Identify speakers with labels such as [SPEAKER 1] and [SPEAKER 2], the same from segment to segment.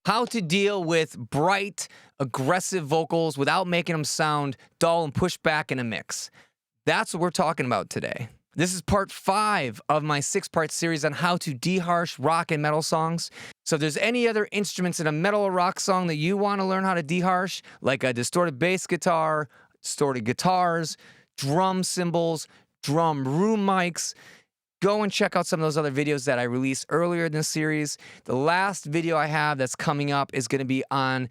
[SPEAKER 1] How to deal with bright, aggressive vocals without making them sound dull and pushed back in a mix. That's what we're talking about today. This is part 5 of my 6-part series on how to deharsh rock and metal songs. So if there's any other instruments in a metal or rock song that you want to learn how to deharsh, like a distorted bass guitar, distorted guitars, drum cymbals, drum room mics, go and check out some of those other videos that I released earlier in this series. The last video I have that's coming up is going to be on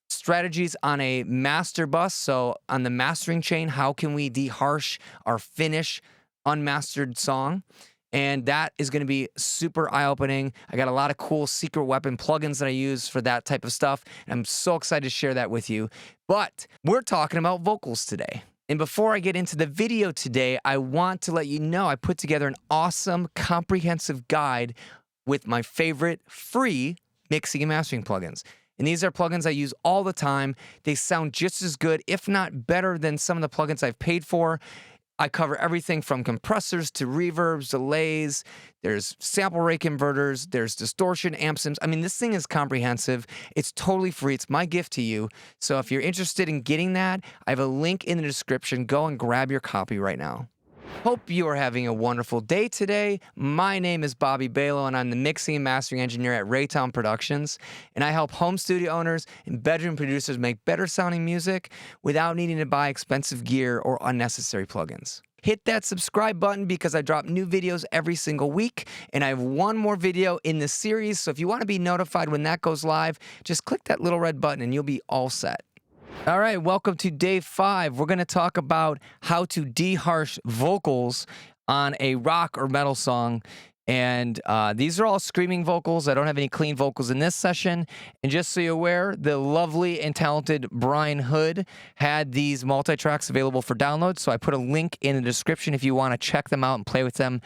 [SPEAKER 1] strategies on a master bus. So on the mastering chain, how can we deharsh our finish unmastered song? And that is going to be super eye-opening. I got a lot of cool secret weapon plugins that I use for that type of stuff. And I'm so excited to share that with you. But we're talking about vocals today. And before I get into the video today, I want to let you know I put together an awesome, comprehensive guide with my favorite free mixing and mastering plugins. And these are plugins I use all the time. They sound just as good, if not better, than some of the plugins I've paid for. I cover everything from compressors to reverbs, delays, there's sample rate converters, there's distortion, amp sims. I mean, this thing is comprehensive. It's totally free. It's my gift to you. So if you're interested in getting that, I have a link in the description. Go and grab your copy right now. Hope you are having a wonderful day today. My name is Bobby Balo, and I'm the mixing and mastering engineer at Raytown Productions. And I help home studio owners and bedroom producers make better sounding music without needing to buy expensive gear or unnecessary plugins. Hit that subscribe button because I drop new videos every single week, and I have one more video in this series. So if you want to be notified when that goes live, just click that little red button and you'll be all set. All right, welcome to day 5. We're going to talk about how to deharsh vocals on a rock or metal song. And these are all screaming vocals. I don't have any clean vocals in this session. And just so you're aware, the lovely and talented Brian Hood had these multi-tracks available for download. So I put a link in the description if you want to check them out and play with them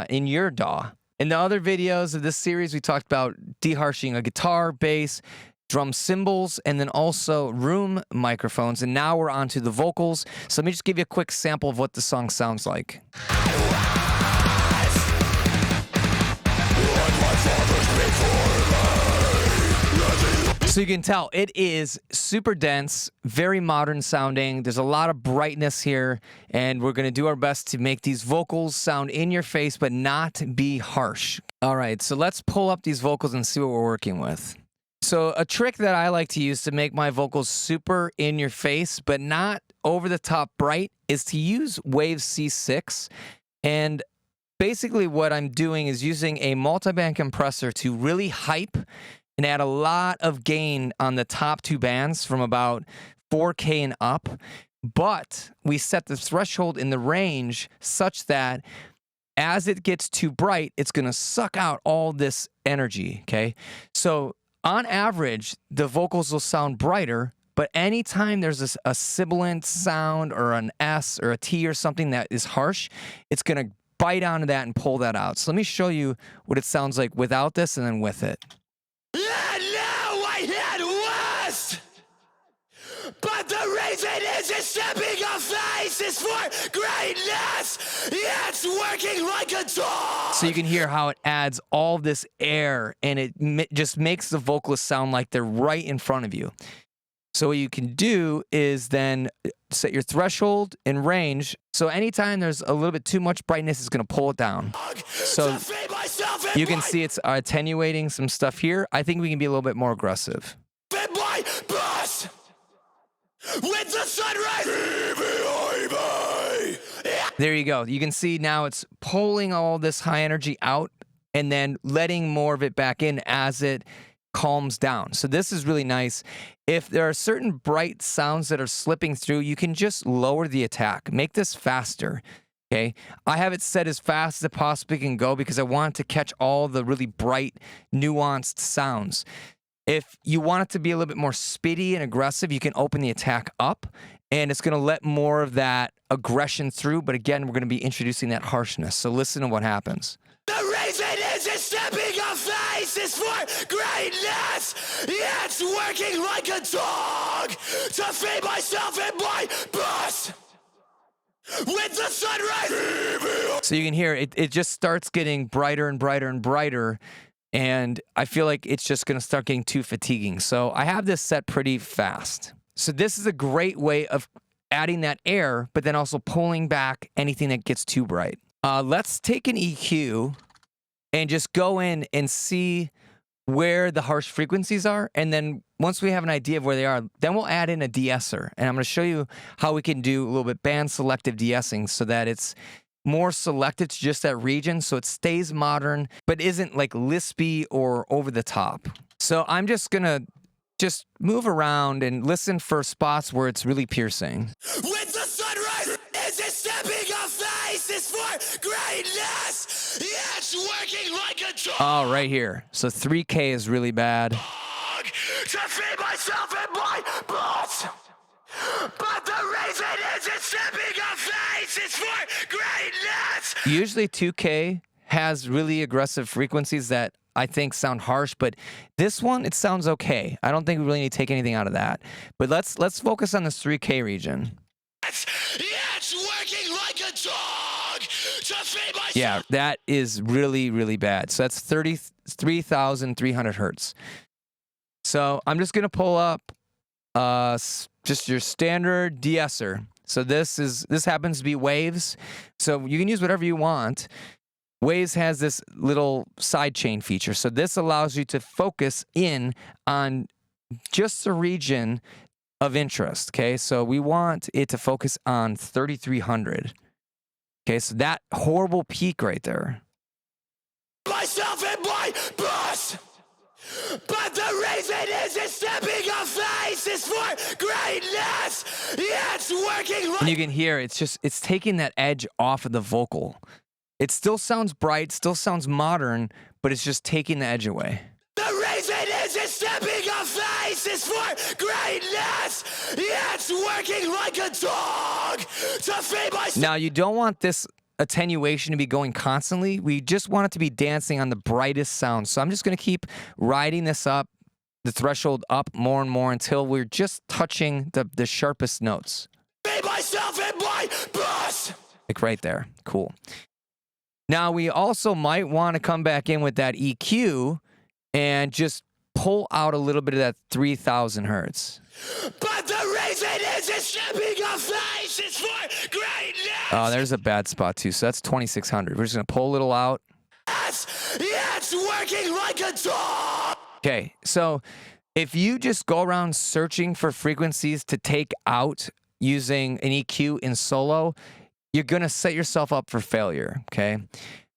[SPEAKER 1] in your DAW. In the other videos of this series, we talked about deharshing a guitar, bass, drum cymbals, and then also room microphones. And now we're on to the vocals. So let me just give you a quick sample of what the song sounds like. So you can tell it is super dense, very modern sounding. There's a lot of brightness here, and we're going to do our best to make these vocals sound in your face, but not be harsh. All right, so let's pull up these vocals and see what we're working with. So a trick that I like to use to make my vocals super in your face, but not over the top bright, is to use Wave C6. And basically what I'm doing is using a multiband compressor to really hype and add a lot of gain on the top 2 bands from about 4K and up. But we set the threshold in the range such that as it gets too bright, it's going to suck out all this energy, okay? So on average, the vocals will sound brighter, but anytime there's a sibilant sound or an S or a T or something that is harsh, it's going to bite onto that and pull that out. So let me show you what it sounds like without this and then with it.
[SPEAKER 2] And now I head west, but the reason is it's stepping on face is for greatness. It's working like a dog.
[SPEAKER 1] So you can hear how it adds all this air, and it just makes the vocalists sound like they're right in front of you. So what you can do is then set your threshold and range. So anytime there's a little bit too much brightness, it's going to pull it down. So you can see it's attenuating some stuff here. I think we can be a little bit more aggressive.
[SPEAKER 2] With the sunrise.
[SPEAKER 1] There you go. You can see now it's pulling all this high energy out and then letting more of it back in as it calms down. So this is really nice. If there are certain bright sounds that are slipping through, you can just lower the attack. Make this faster. Okay, I have it set as fast as it possibly can go because I want to catch all the really bright, nuanced sounds. If you want it to be a little bit more speedy and aggressive, you can open the attack up, and it's going to let more of that aggression through. But again, we're going to be introducing that harshness. So listen to what happens.
[SPEAKER 2] The reason is it's stepping on face is for greatness. It's working like a dog to feed myself and my boss. With the sunrise.
[SPEAKER 1] So you can hear it just starts getting brighter and brighter and brighter And I feel like it's just going to start getting too fatiguing. So I have this set pretty fast. So this is a great way of adding that air, but then also pulling back anything that gets too bright. Let's take an EQ and just go in and see where the harsh frequencies are. And then once we have an idea of where they are, then we'll add in a DeEsser. And I'm going to show you how we can do a little bit band selective de-essing so that it's more selected to just that region, so it stays modern, but isn't like lispy or over the top. So I'm just gonna move around and listen for spots where it's really piercing.
[SPEAKER 2] With the sunrise, is it stepping off faces for greatness? It's working like a dog.
[SPEAKER 1] Oh, right here. So 3K is really bad.
[SPEAKER 2] To feed myself and my boss. But the reason is it's stepping off faces for greatness.
[SPEAKER 1] Usually 2K has really aggressive frequencies that I think sound harsh, but this one, it sounds okay. I don't think we really need to take anything out of that. But let's focus on this 3K region.
[SPEAKER 2] It's working like a dog to feed myself.
[SPEAKER 1] Yeah, that is really, really bad. So that's 33,300 hertz. So I'm just gonna pull up just your standard DeEsser. So this happens to be Waves. So you can use whatever you want. Waves has this little sidechain feature. So this allows you to focus in on just the region of interest. Okay, so we want it to focus on 3,300. Okay, so that horrible peak right there.
[SPEAKER 2] Myself and my boss. But the reason is it's stepping off faces for greatness. It's working like...
[SPEAKER 1] And you can hear it's taking that edge off of the vocal. It still sounds bright, still sounds modern, but it's just taking the edge away.
[SPEAKER 2] The reason is it's stepping off faces for greatness. It's working like a dog to feed myself.
[SPEAKER 1] Now, you don't want this attenuation to be going constantly. We just want it to be dancing on the brightest sound. So I'm just going to keep riding this up, the threshold up more and more until we're just touching the sharpest notes.
[SPEAKER 2] Feed myself and my boss.
[SPEAKER 1] Like right there. Cool. Now, we also might want to come back in with that EQ and just pull out a little bit of that 3,000 hertz.
[SPEAKER 2] But the reason is it's stepping off faces for greatness.
[SPEAKER 1] Oh, there's a bad spot too. So that's 2,600. We're just going to pull a little out.
[SPEAKER 2] It's working like a dog.
[SPEAKER 1] Okay, so if you just go around searching for frequencies to take out using an EQ in solo, you're going to set yourself up for failure, okay?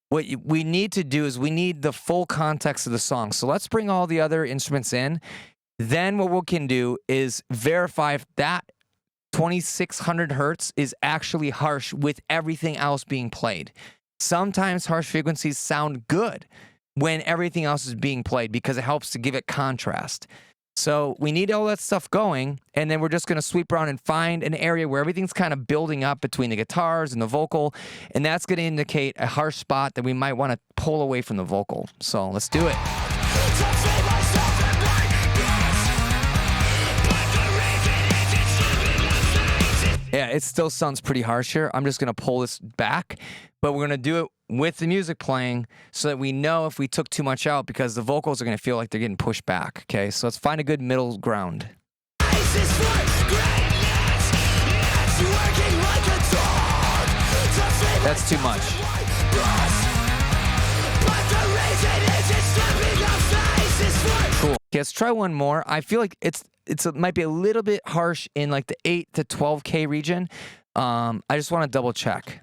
[SPEAKER 1] What we need to do is we need the full context of the song. So let's bring all the other instruments in. Then what we can do is verify if that 2,600 hertz is actually harsh with everything else being played. Sometimes harsh frequencies sound good when everything else is being played because it helps to give it contrast. So we need all that stuff going, and then we're just going to sweep around and find an area where everything's kind of building up between the guitars and the vocal, and that's going to indicate a harsh spot that we might want to pull away from the vocal. So let's do it. Yeah, it still sounds pretty harsh here. I'm just going to pull this back, but we're going to do it with the music playing so that we know if we took too much out because the vocals are going to feel like they're getting pushed back, okay? So let's find a good middle ground. That's too much. Cool. Okay, let's try one more. I feel like it might be a little bit harsh in like the 8 to 12K region. I just want to double check.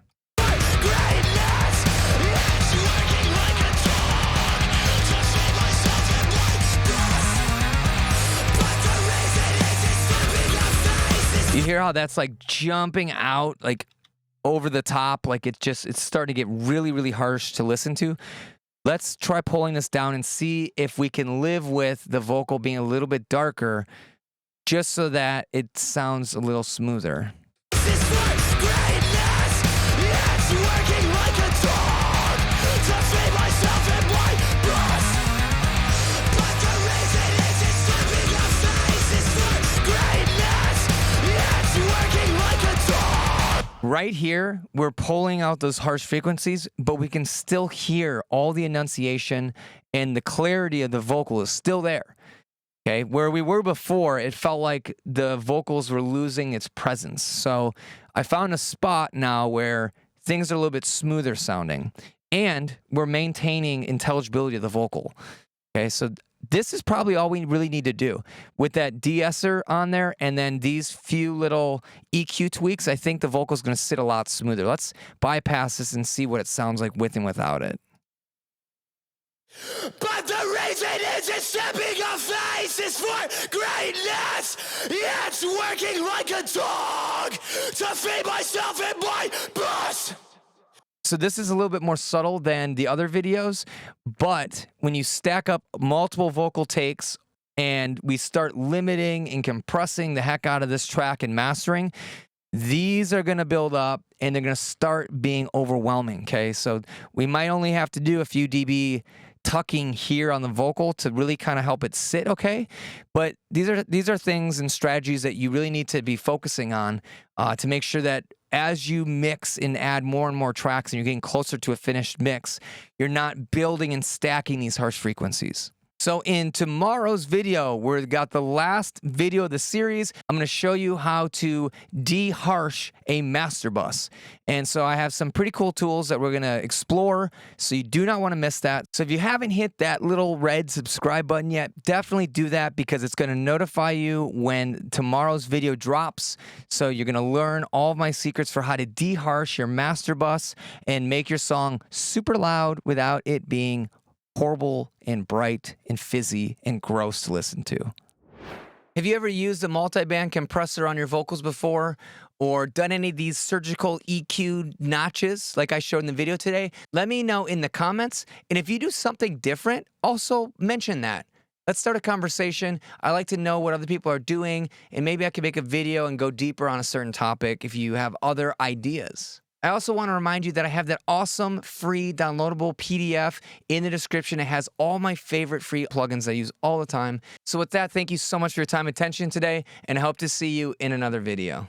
[SPEAKER 1] You hear how that's like jumping out like over the top, like it's starting to get really, really harsh to listen to. Let's try pulling this down and see if we can live with the vocal being a little bit darker just so that it sounds a little smoother. Right here, we're pulling out those harsh frequencies, but we can still hear all the enunciation and the clarity of the vocal is still there. Okay, where we were before, it felt like the vocals were losing its presence. So I found a spot now where things are a little bit smoother sounding, and we're maintaining intelligibility of the vocal. Okay, so this is probably all we really need to do. With that DeEsser on there and then these few little EQ tweaks, I think the vocal's going to sit a lot smoother. Let's bypass this and see what it sounds like with and without it.
[SPEAKER 2] But the reason isn't stepping on faces for greatness. It's working like a dog to feed myself and my boss.
[SPEAKER 1] So this is a little bit more subtle than the other videos, but when you stack up multiple vocal takes and we start limiting and compressing the heck out of this track and mastering, these are going to build up and they're going to start being overwhelming, okay? So we might only have to do a few dB tucking here on the vocal to really kind of help it sit okay, but these are things and strategies that you really need to be focusing on to make sure that as you mix and add more and more tracks and you're getting closer to a finished mix, you're not building and stacking these harsh frequencies. So in tomorrow's video, we've got the last video of the series. I'm going to show you how to de-harsh a master bus. And so I have some pretty cool tools that we're going to explore, so you do not want to miss that. So if you haven't hit that little red subscribe button yet, definitely do that because it's going to notify you when tomorrow's video drops. So you're going to learn all of my secrets for how to de-harsh your master bus and make your song super loud without it being horrible and bright and fizzy and gross to listen to. Have you ever used a multi-band compressor on your vocals before, or done any of these surgical EQ notches like I showed in the video today? Let me know in the comments, and if you do something different, also mention that. Let's start a conversation. I like to know what other people are doing, and maybe I can make a video and go deeper on a certain topic if you have other ideas. I also want to remind you that I have that awesome free downloadable PDF in the description. It has all my favorite free plugins I use all the time. So with that, thank you so much for your time and attention today, and I hope to see you in another video.